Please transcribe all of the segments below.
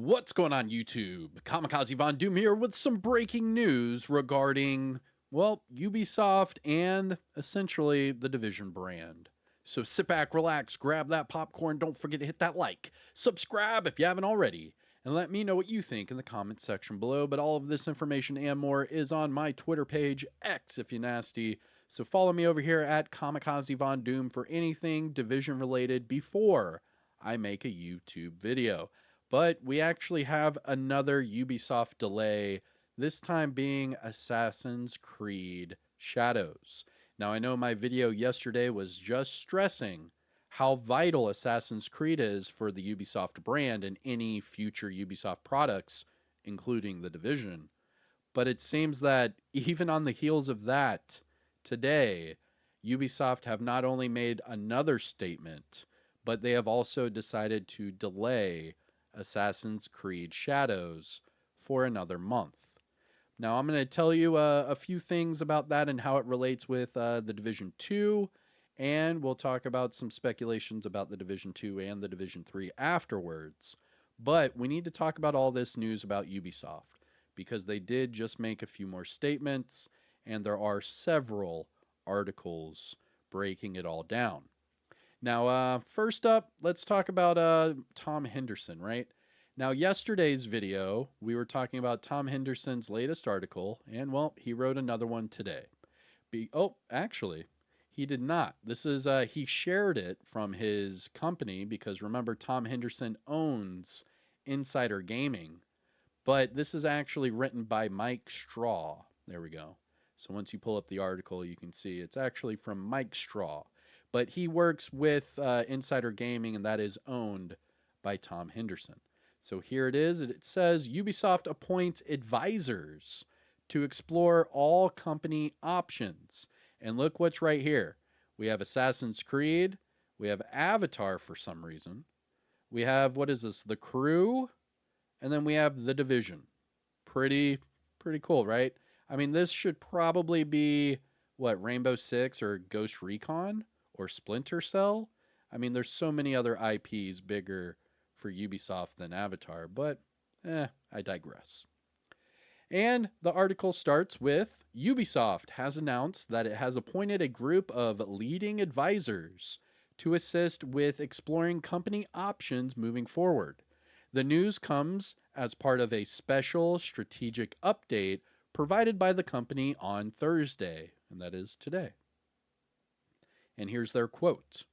What's going on, YouTube? Kamikazevondoom here with some breaking news regarding, well, Ubisoft and essentially the Division brand. So sit back, relax, grab that popcorn, don't forget to hit that like, subscribe if you haven't already, and let me know what you think in the comments section below. But all of this information and more is on my Twitter page, X if you're nasty. So follow me over here at Kamikazevondoom for anything Division related before I make a YouTube video. But we actually have another Ubisoft delay, this time being Assassin's Creed Shadows. Now, I know my video yesterday was just stressing how vital Assassin's Creed is for the Ubisoft brand and any future Ubisoft products, including The Division. But it seems that even on the heels of that, today, Ubisoft have not only made another statement, but they have also decided to delay Assassin's Creed Shadows for another month. Now, I'm going to tell you a few things about that and how it relates with the Division 2, and we'll talk about some speculations about the Division 2 and the Division 3 afterwards. But we need to talk about all this news about Ubisoft because they did just make a few more statements, and there are several articles breaking it all down. Now, first up, let's talk about Tom Henderson, right? Now, yesterday's video, we were talking about Tom Henderson's latest article, and well, he wrote another one today. Actually, he did not. This is, he shared it from his company because remember, Tom Henderson owns Insider Gaming, but this is actually written by Mike Straw. There we go. So once you pull up the article, you can see it's actually from Mike Straw. But he works with Insider Gaming, and that is owned by Tom Henderson. So here it is. It says Ubisoft appoints advisors to explore all company options. And look what's right here. We have Assassin's Creed. We have Avatar for some reason. We have, what is this? The Crew. And then we have The Division. Pretty cool, right? I mean, this should probably be, what, Rainbow Six or Ghost Recon? Or Splinter Cell. I mean, there's so many other IPs bigger for Ubisoft than Avatar, but I digress. And the article starts with Ubisoft has announced that it has appointed a group of leading advisors to assist with exploring company options moving forward. The news comes as part of a special strategic update provided by the company on Thursday, and that is today. And here's their quote.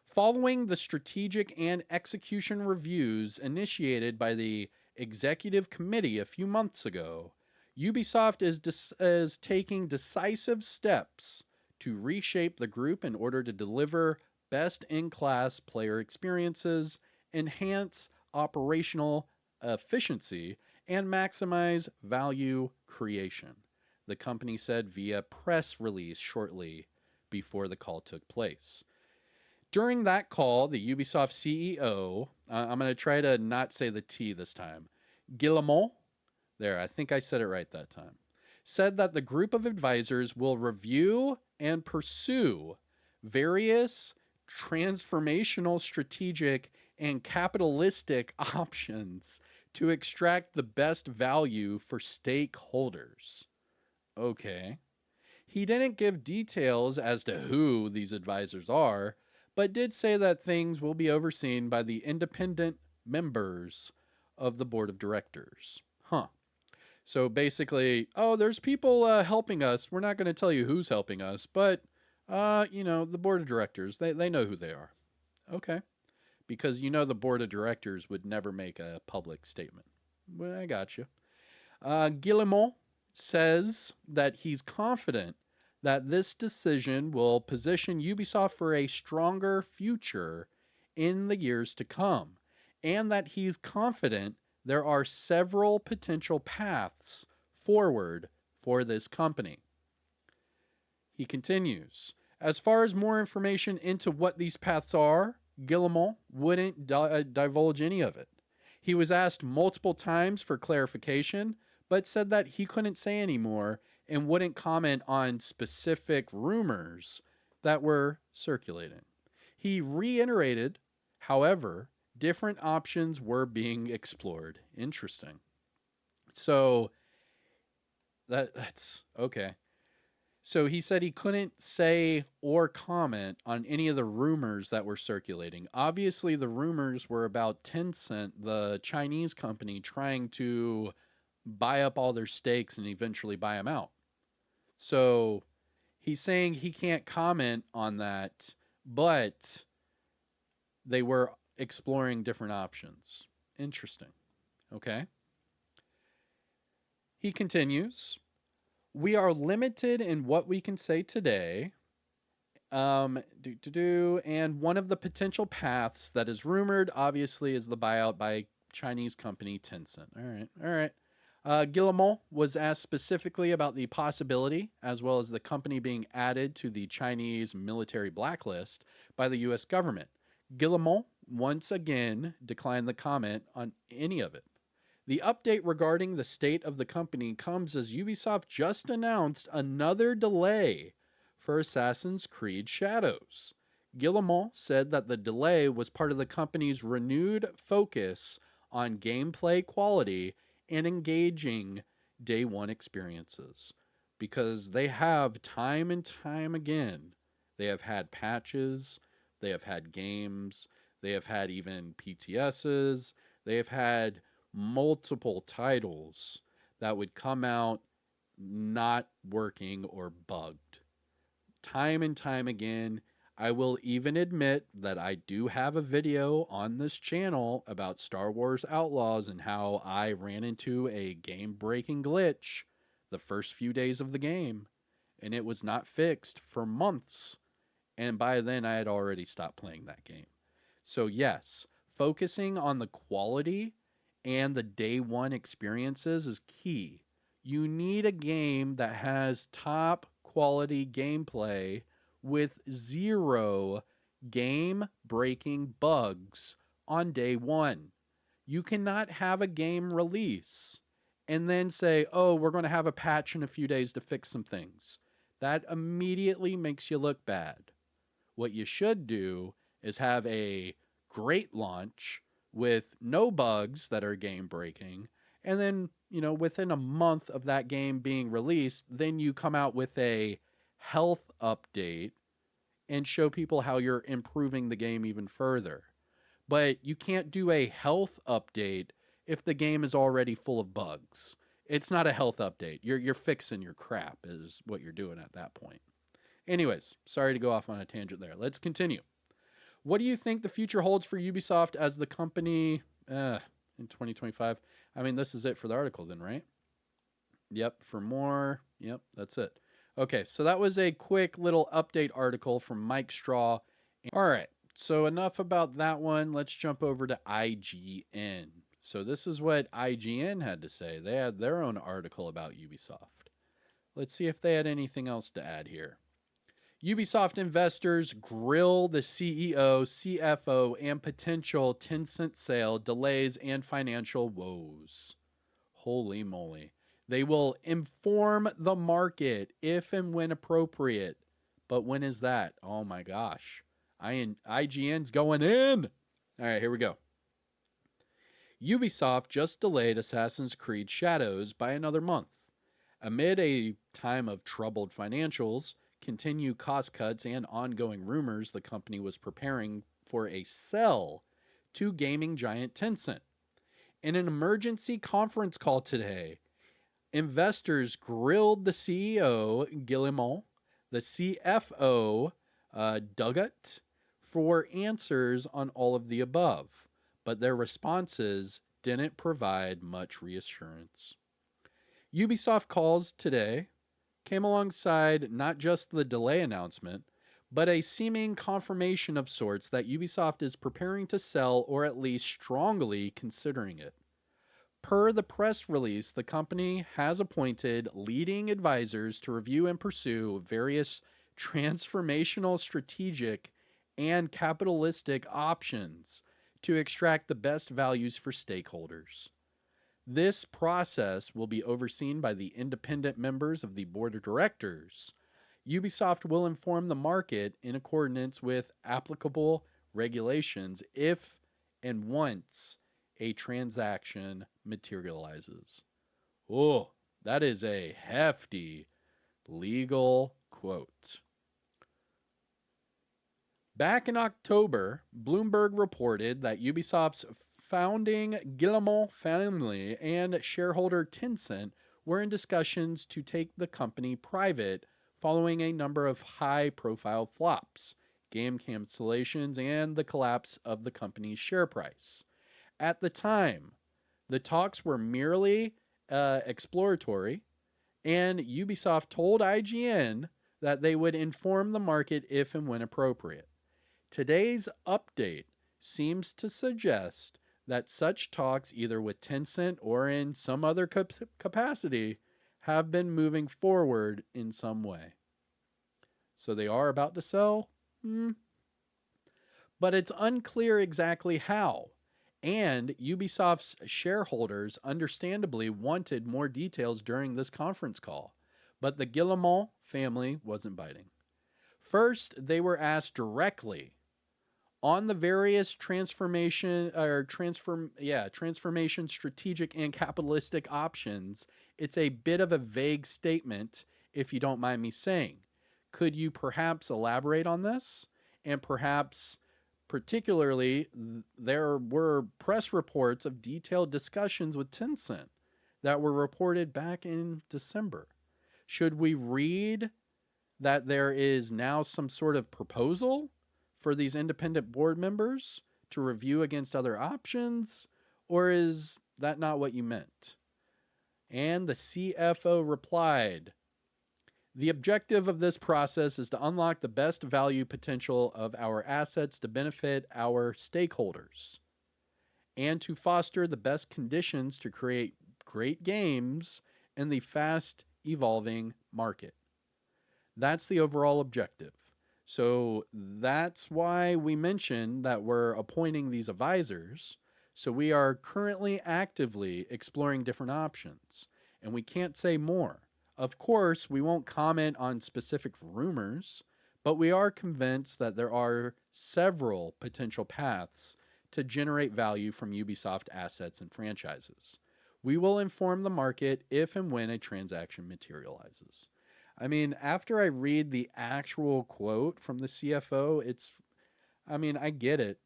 Following the strategic and execution reviews initiated by the executive committee a few months ago, Ubisoft is taking decisive steps to reshape the group in order to deliver best-in-class player experiences, enhance operational efficiency, and maximize value creation, the company said via press release shortly before the call took place. During that call, the Ubisoft CEO, I'm going to try to not say the T this time, Guillemot, there, I think I said it right that time, said that the group of advisors will review and pursue various transformational, strategic, and capitalistic options to extract the best value for stakeholders. Okay. He didn't give details as to who these advisors are, but did say that things will be overseen by the independent members of the board of directors. So basically, there's people helping us. We're not going to tell you who's helping us, but, the board of directors, they know who they are. Okay. Because the board of directors would never make a public statement. Well, I got you. Guillemot says that he's confident that this decision will position Ubisoft for a stronger future in the years to come, and that he's confident there are several potential paths forward for this company. He continues, as far as more information into what these paths are, Guillemot wouldn't divulge any of it. He was asked multiple times for clarification, but said that he couldn't say any more and wouldn't comment on specific rumors that were circulating. He reiterated, however, different options were being explored. Interesting. So that's okay. So he said he couldn't say or comment on any of the rumors that were circulating. Obviously, the rumors were about Tencent, the Chinese company, trying to buy up all their stakes and eventually buy them out. So he's saying he can't comment on that, but they were exploring different options. Interesting. Okay. He continues, we are limited in what we can say today. And one of the potential paths that is rumored, obviously, is the buyout by Chinese company Tencent. All right. Guillemot was asked specifically about the possibility, as well as the company being added to the Chinese military blacklist by the U.S. government. Guillemot once again declined the comment on any of it. The update regarding the state of the company comes as Ubisoft just announced another delay for Assassin's Creed Shadows. Guillemot said that the delay was part of the company's renewed focus on gameplay quality and engaging day one experiences. Because they have time and time again, they have had patches, they have had games, they have had even PTSs, they have had multiple titles that would come out not working or bugged. Time and time again, I will even admit that I do have a video on this channel about Star Wars Outlaws and how I ran into a game-breaking glitch the first few days of the game, and it was not fixed for months, and by then I had already stopped playing that game. So yes, focusing on the quality and the day one experiences is key. You need a game that has top quality gameplay with zero game breaking bugs on day one. You cannot have a game release and then say, oh, we're going to have a patch in a few days to fix some things. That immediately makes you look bad. What you should do is have a great launch with no bugs that are game breaking. And then, within a month of that game being released, then you come out with a health update and show people how you're improving the game even further. But you can't do a health update if the game is already full of bugs. It's not a health update. You're fixing your crap is what you're doing at that point. Anyways, sorry to go off on a tangent there. Let's continue. What do you think the future holds for Ubisoft as the company in 2025? I mean, this is it for the article then, right? Yep, for more. Yep, that's it. Okay, so that was a quick little update article from Mike Straw. All right, so enough about that one. Let's jump over to IGN. So this is what IGN had to say. They had their own article about Ubisoft. Let's see if they had anything else to add here. Ubisoft investors grill the CEO, CFO, and potential Tencent sale delays and financial woes. Holy moly. They will inform the market if and when appropriate. But when is that? Oh my gosh. IGN's going in. All right, here we go. Ubisoft just delayed Assassin's Creed Shadows by another month. Amid a time of troubled financials, continued cost cuts, and ongoing rumors the company was preparing for a sell to gaming giant Tencent. In an emergency conference call today, investors grilled the CEO, Guillemot, the CFO, Dugat, for answers on all of the above, but their responses didn't provide much reassurance. Ubisoft calls today came alongside not just the delay announcement, but a seeming confirmation of sorts that Ubisoft is preparing to sell or at least strongly considering it. Per the press release, the company has appointed leading advisors to review and pursue various transformational, strategic, and capitalistic options to extract the best values for stakeholders. This process will be overseen by the independent members of the board of directors. Ubisoft will inform the market in accordance with applicable regulations if and once a transaction materializes. Oh, that is a hefty legal quote. Back in October, Bloomberg reported that Ubisoft's founding Guillemot family and shareholder Tencent were in discussions to take the company private following a number of high profile flops, game cancellations, and the collapse of the company's share price. At the time, the talks were merely exploratory, and Ubisoft told IGN that they would inform the market if and when appropriate. Today's update seems to suggest that such talks, either with Tencent or in some other capacity, have been moving forward in some way. So they are about to sell? But it's unclear exactly how. And Ubisoft's shareholders understandably wanted more details during this conference call. But the Guillemot family wasn't biting. First, they were asked directly on the various transformation strategic and capitalistic options. It's a bit of a vague statement, if you don't mind me saying. Could you perhaps elaborate on this? And perhaps, particularly, there were press reports of detailed discussions with Tencent that were reported back in December. Should we read that there is now some sort of proposal for these independent board members to review against other options? Or is that not what you meant? And the CFO replied, the objective of this process is to unlock the best value potential of our assets to benefit our stakeholders and to foster the best conditions to create great games in the fast evolving market. That's the overall objective. So that's why we mentioned that we're appointing these advisors. So we are currently actively exploring different options, and we can't say more. Of course, we won't comment on specific rumors, but we are convinced that there are several potential paths to generate value from Ubisoft assets and franchises. We will inform the market if and when a transaction materializes. I mean, after I read the actual quote from the CFO, I get it.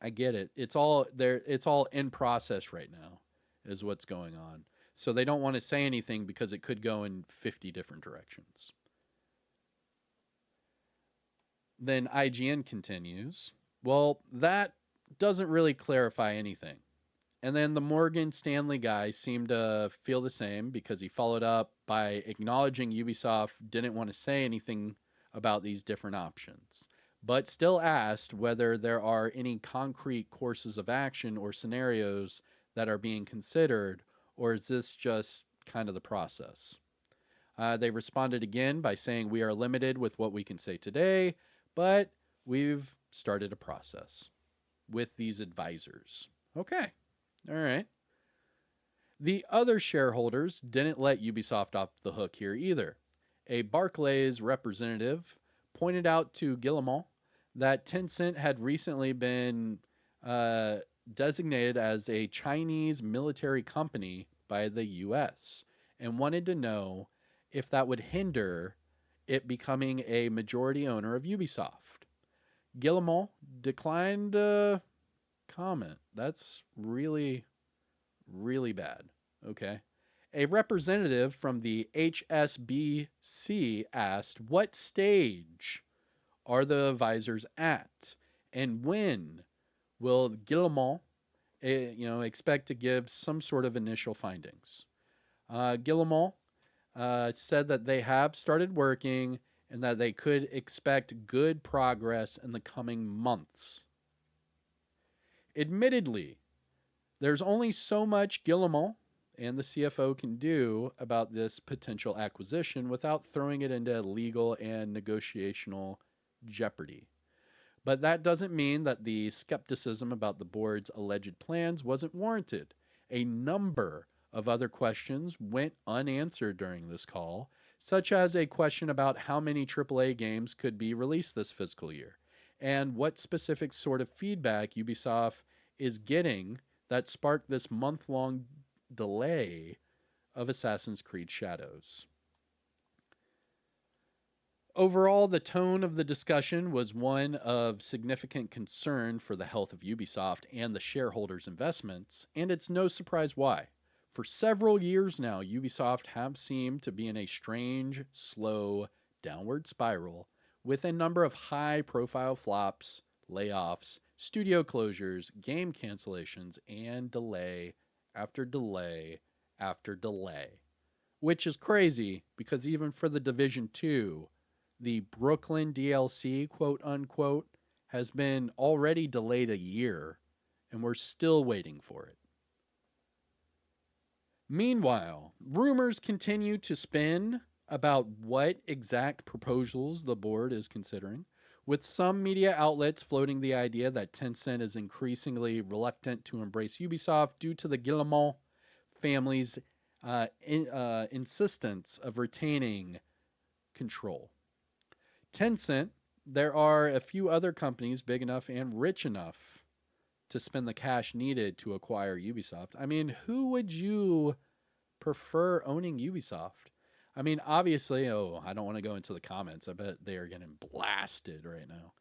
I get it. It's all there. It's all in process right now, is what's going on. So they don't want to say anything because it could go in 50 different directions. Then IGN continues, well, that doesn't really clarify anything. And then the Morgan Stanley guy seemed to feel the same because he followed up by acknowledging Ubisoft didn't want to say anything about these different options, but still asked whether there are any concrete courses of action or scenarios that are being considered, or is this just kind of the process? They responded again by saying, we are limited with what we can say today, but we've started a process with these advisors. Okay. All right. The other shareholders didn't let Ubisoft off the hook here either. A Barclays representative pointed out to Guillemot that Tencent had recently been designated as a Chinese military company by the U.S. and wanted to know if that would hinder it becoming a majority owner of Ubisoft. Guillemot declined comment. That's really, really bad. Okay. A representative from the HSBC asked, what stage are the advisors at? And when will Guillemot expect to give some sort of initial findings? Guillemot said that they have started working and that they could expect good progress in the coming months. Admittedly, there's only so much Guillemot and the CFO can do about this potential acquisition without throwing it into legal and negotiational jeopardy. But that doesn't mean that the skepticism about the board's alleged plans wasn't warranted. A number of other questions went unanswered during this call, such as a question about how many AAA games could be released this fiscal year, and what specific sort of feedback Ubisoft is getting that sparked this month-long delay of Assassin's Creed Shadows. Overall, the tone of the discussion was one of significant concern for the health of Ubisoft and the shareholders' investments, and it's no surprise why. For several years now, Ubisoft have seemed to be in a strange, slow, downward spiral with a number of high-profile flops, layoffs, studio closures, game cancellations, and delay after delay after delay. Which is crazy because even for the Division 2, the Brooklyn DLC, quote unquote, has been already delayed a year, and we're still waiting for it. Meanwhile, rumors continue to spin about what exact proposals the board is considering, with some media outlets floating the idea that Tencent is increasingly reluctant to embrace Ubisoft due to the Guillemot family's insistence of retaining control. Tencent, there are a few other companies big enough and rich enough to spend the cash needed to acquire Ubisoft. I mean, who would you prefer owning Ubisoft? I mean, obviously, I don't want to go into the comments. I bet they are getting blasted right now.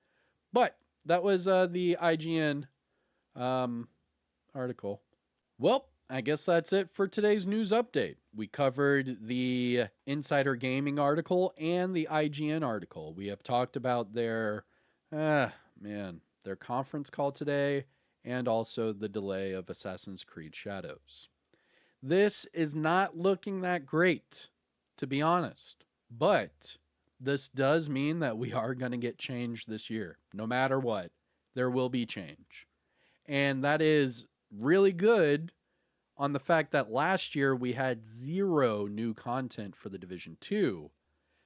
But that was the IGN article. Well, I guess that's it for today's news update. We covered the Insider Gaming article and the IGN article. We have talked about their conference call today and also the delay of Assassin's Creed Shadows. This is not looking that great, to be honest, but this does mean that we are going to get change this year. No matter what, there will be change. And that is really good on the fact that last year we had 0 new content for the Division 2.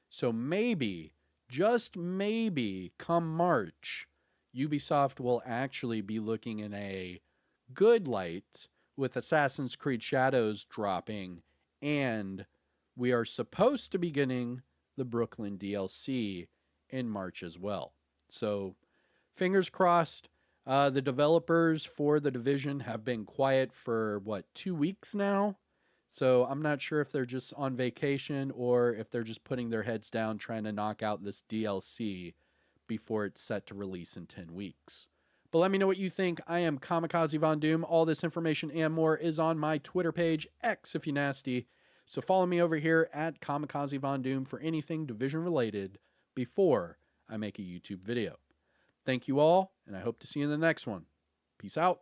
So maybe, just maybe, come March, Ubisoft will actually be looking in a good light with Assassin's Creed Shadows dropping, and we are supposed to be getting the Brooklyn DLC in March as well. So fingers crossed. The developers for the Division have been quiet for, 2 weeks now? So I'm not sure if they're just on vacation or if they're just putting their heads down trying to knock out this DLC before it's set to release in 10 weeks. But let me know what you think. I am Kamikazevondoom. All this information and more is on my Twitter page, X if you nasty. So follow me over here at Kamikazevondoom for anything Division related before I make a YouTube video. Thank you all, and I hope to see you in the next one. Peace out.